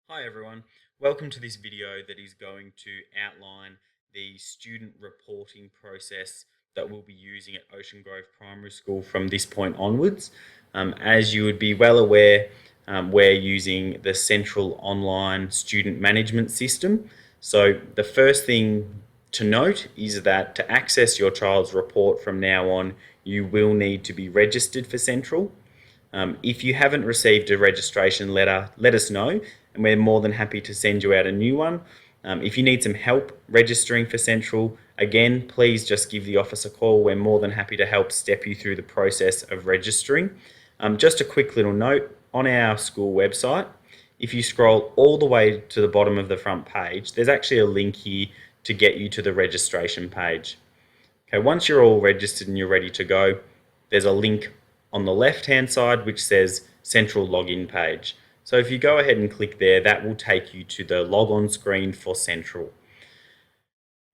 Hi everyone, welcome to this video that is going to outline the student reporting process that we'll be using at Ocean Grove Primary School from this point onwards. As you would be well aware, we're using the central online student management system. So the first thing to note is that to access your child's report from now on, you will need to be registered for Central. If you haven't received a registration letter, let us know and we're more than happy to send you out a new one. If you need some help registering for Central, again, please just give the office a call. We're more than happy to help step you through the process of registering. Just a quick little note, on our school website, if you scroll all the way to the bottom of the front page, there's actually a link here to get you to the registration page. Okay, once you're all registered and you're ready to go, there's a link on the left-hand side which says Central Login Page. So if you go ahead and click there, that will take you to the log-on screen for Central.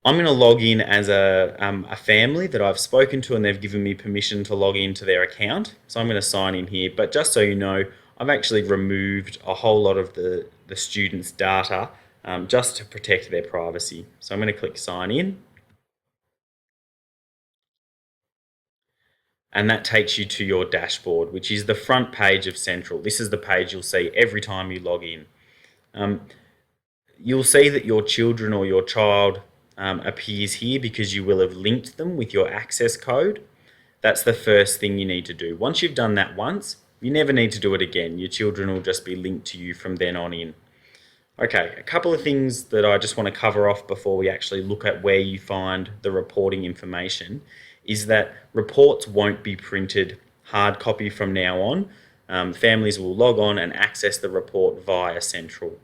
I'm going to log in as a family that I've spoken to and they've given me permission to log into their account. So I'm going to sign in here, but just so you know, I've actually removed a whole lot of the students' data just to protect their privacy. So I'm going to click sign in. And that takes you to your dashboard, which is the front page of Central. This is the page you'll see every time you log in. You'll see that your children or your child appears here because you will have linked them with your access code. That's the first thing you need to do. Once you've done that once, you never need to do it again. Your children will just be linked to you from then on in. Okay, a couple of things that I just want to cover off before we actually look at where you find the reporting information is that reports won't be printed hard copy from now on. Families will log on and access the report via Central.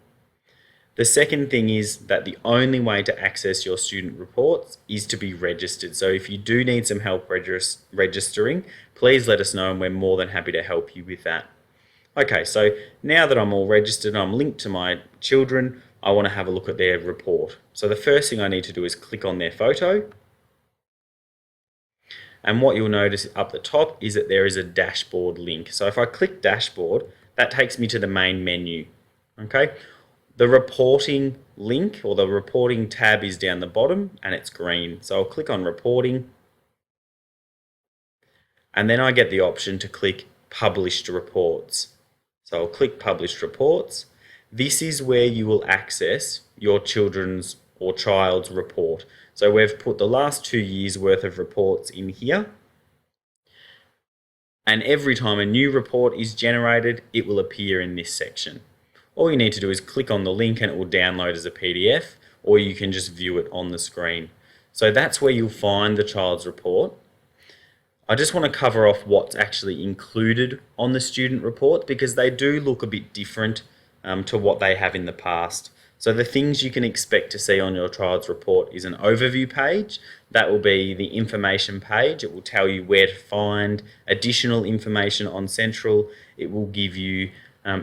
The second thing is that the only way to access your student reports is to be registered. So if you do need some help registering, please let us know and we're more than happy to help you with that. Okay, so now that I'm all registered and I'm linked to my children, I want to have a look at their report. So the first thing I need to do is click on their photo. And what you'll notice up the top is that there is a dashboard link. So if I click dashboard, that takes me to the main menu. Okay, the reporting link or the reporting tab is down the bottom and it's green. So I'll click on reporting. And then I get the option to click published reports. So I'll click published reports. This is where you will access your children's or child's report. So we've put the last 2 years worth of reports in here. And every time a new report is generated, it will appear in this section. All you need to do is click on the link and it will download as a PDF, or you can just view it on the screen. So that's where you'll find the child's report. I just want to cover off what's actually included on the student report because they do look a bit different to what they have in the past. So the things you can expect to see on your child's report is an overview page. That will be the information page. It will tell you where to find additional information on Central. It will give you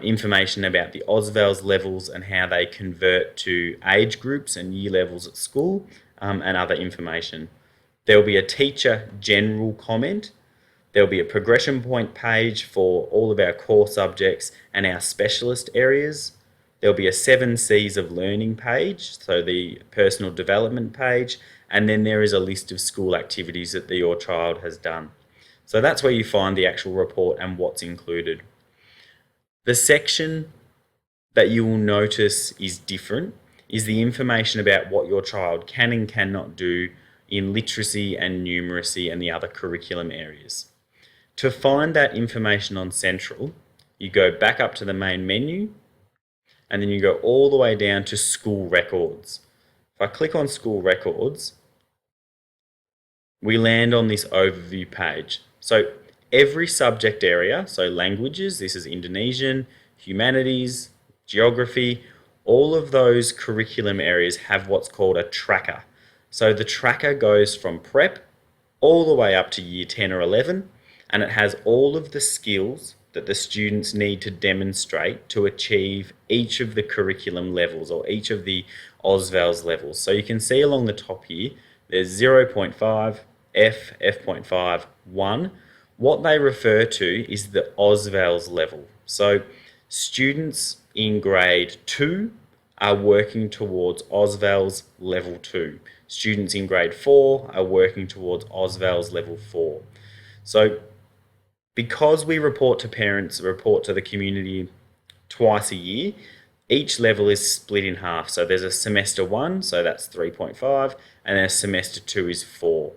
information about the OSVALS levels and how they convert to age groups and year levels at school and other information. There will be a teacher general comment. There will be a progression point page for all of our core subjects and our specialist areas. There'll be a 7 C's of learning page, so the personal development page, and then there is a list of school activities that your child has done. So that's where you find the actual report and what's included. The section that you will notice is different is the information about what your child can and cannot do in literacy and numeracy and the other curriculum areas. To find that information on Central, you go back up to the main menu and then you go all the way down to school records. If I click on school records, we land on this overview page. So every subject area, so languages, this is Indonesian, humanities, geography, all of those curriculum areas have what's called a tracker. So the tracker goes from prep all the way up to year 10 or 11, and it has all of the skills that the students need to demonstrate to achieve each of the curriculum levels or each of the OSVALS levels. So you can see along the top here, there's 0.5, F, F.5, 1. What they refer to is the OSVALS level. So Students in grade 2 are working towards OSVAL's level 2. Students in grade 4 are working towards OSVAL's level 4. So because we report to parents, report to the community twice a year, each level is split in half. So there's a semester 1, so that's 3.5, and then a semester 2 is 4.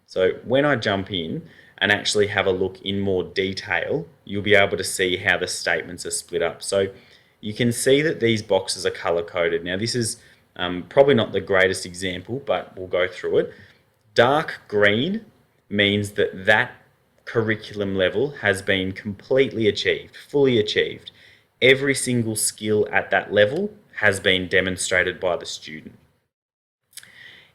So when I jump in and actually have a look in more detail, you'll be able to see how the statements are split up. So you can see that these boxes are color-coded. Now this is probably not the greatest example, but we'll go through it. Dark green means that that curriculum level has been completely achieved, fully achieved. Every single skill at that level has been demonstrated by the student.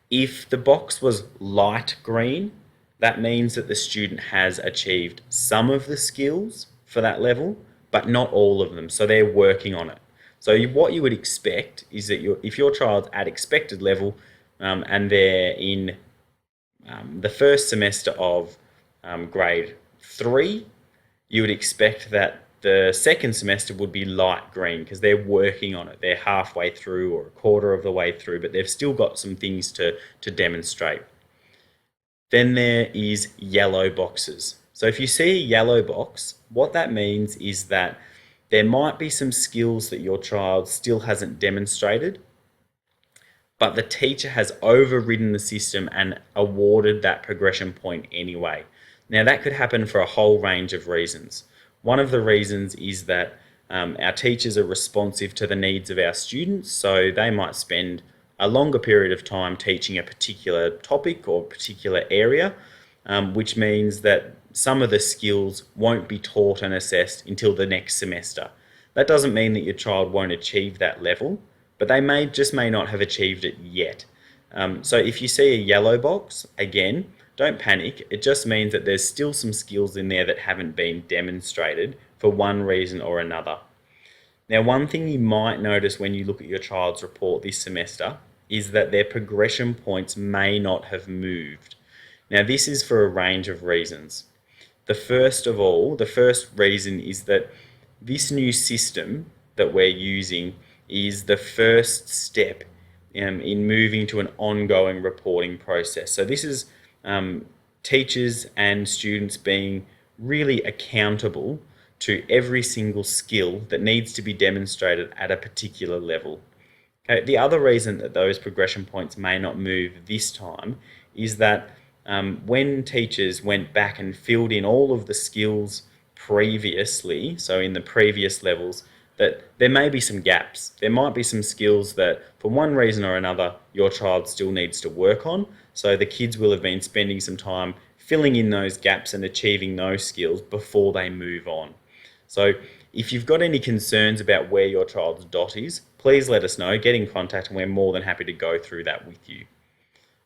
If the box was light green, that means that the student has achieved some of the skills for that level, but not all of them. So they're working on it. So what you would expect is that if your child's at expected level and they're in the first semester of grade 3, you would expect that the second semester would be light green because they're working on it. They're halfway through or a quarter of the way through, but they've still got some things to demonstrate. Then there is yellow boxes. So if you see a yellow box, what that means is that there might be some skills that your child still hasn't demonstrated, but the teacher has overridden the system and awarded that progression point anyway. Now that could happen for a whole range of reasons. One of the reasons is that our teachers are responsive to the needs of our students, so they might spend a longer period of time teaching a particular topic or particular area, which means that some of the skills won't be taught and assessed until the next semester. That doesn't mean that your child won't achieve that level, but they may not have achieved it yet. So if you see a yellow box, again, don't panic. It just means that there's still some skills in there that haven't been demonstrated for one reason or another. Now, one thing you might notice when you look at your child's report this semester is that their progression points may not have moved. Now, this is for a range of reasons. The first reason is that this new system that we're using is the first step in moving to an ongoing reporting process. So this is teachers and students being really accountable to every single skill that needs to be demonstrated at a particular level. Okay, the other reason that those progression points may not move this time is that when teachers went back and filled in all of the skills previously, so in the previous levels, that there may be some gaps. There might be some skills that, for one reason or another, your child still needs to work on. So the kids will have been spending some time filling in those gaps and achieving those skills before they move on. So if you've got any concerns about where your child's dot is, please let us know, get in contact, and we're more than happy to go through that with you.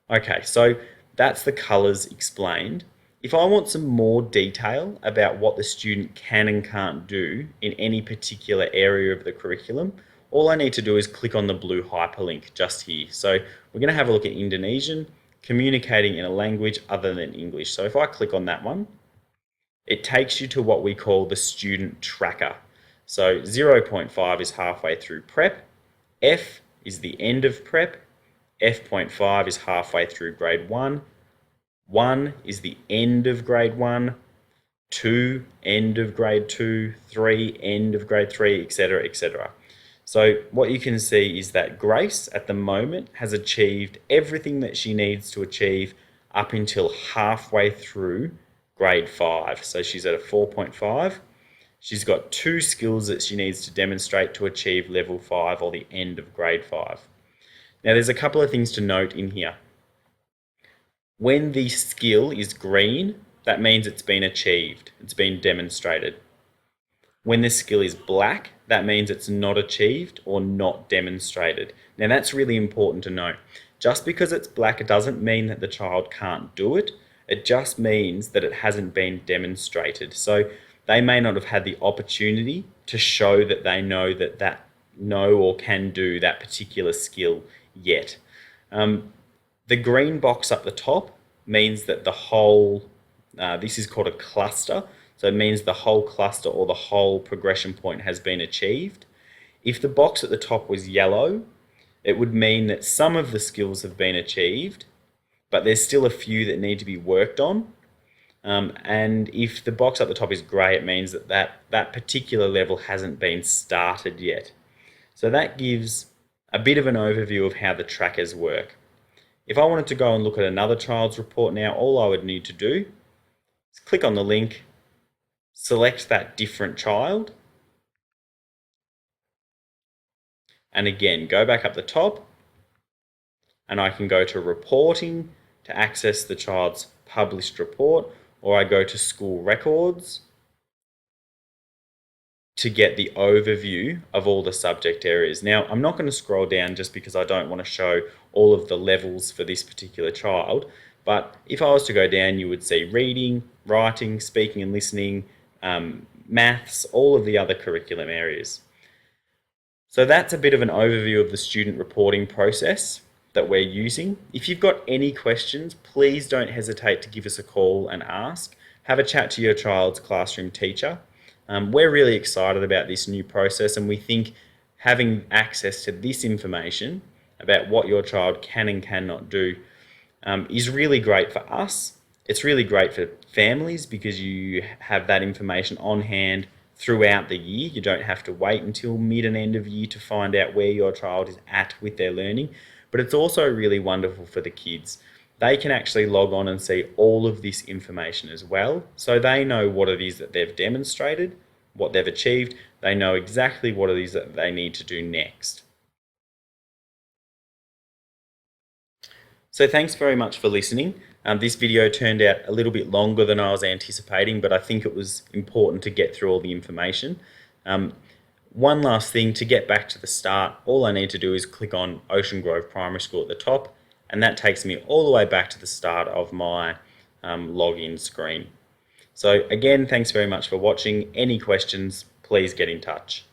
Okay, so that's the colours explained. If I want some more detail about what the student can and can't do in any particular area of the curriculum, all I need to do is click on the blue hyperlink just here. So we're going to have a look at Indonesian, communicating in a language other than English. So if I click on that one, it takes you to what we call the student tracker. So 0.5 is halfway through prep, F is the end of prep, F.5 is halfway through grade 1, 1 is the end of grade 1, 2, end of grade 2, 3, end of grade 3, etc., etc. So what you can see is that Grace at the moment has achieved everything that she needs to achieve up until halfway through grade 5. So she's at a 4.5. She's got 2 skills that she needs to demonstrate to achieve level 5 or the end of grade 5. Now there's a couple of things to note in here. When the skill is green, that means it's been achieved, it's been demonstrated. When the skill is black, that means it's not achieved or not demonstrated. Now that's really important to note. Just because it's black, it doesn't mean that the child can't do it. It just means that it hasn't been demonstrated. So they may not have had the opportunity to show that they know or can do that particular skill yet. The green box up the top means that the whole, this is called a cluster. So it means the whole cluster or the whole progression point has been achieved. If the box at the top was yellow, it would mean that some of the skills have been achieved, but there's still a few that need to be worked on. And if the box at the top is grey, it means that, that particular level hasn't been started yet. So that gives a bit of an overview of how the trackers work. If I wanted to go and look at another child's report now, all I would need to do is click on the link, select that different child, and again, go back up the top, and I can go to reporting to access the child's published report, or I go to school records to get the overview of all the subject areas. Now, I'm not going to scroll down just because I don't want to show all of the levels for this particular child, but if I was to go down, you would see reading, writing, speaking and listening, maths, all of the other curriculum areas. So that's a bit of an overview of the student reporting process that we're using. If you've got any questions, please don't hesitate to give us a call and ask. Have a chat to your child's classroom teacher. We're really excited about this new process, and we think having access to this information about what your child can and cannot do is really great for us. It's really great for families because you have that information on hand throughout the year. You don't have to wait until mid and end of year to find out where your child is at with their learning. But it's also really wonderful for the kids. They can actually log on and see all of this information as well. So they know what it is that they've demonstrated, what they've achieved. They know exactly what it is that they need to do next. So thanks very much for listening. This video turned out a little bit longer than I was anticipating, but I think it was important to get through all the information. One last thing, to get back to the start, all I need to do is click on Ocean Grove Primary School at the top, and that takes me all the way back to the start of my login screen. So again, thanks very much for watching. Any questions, please get in touch.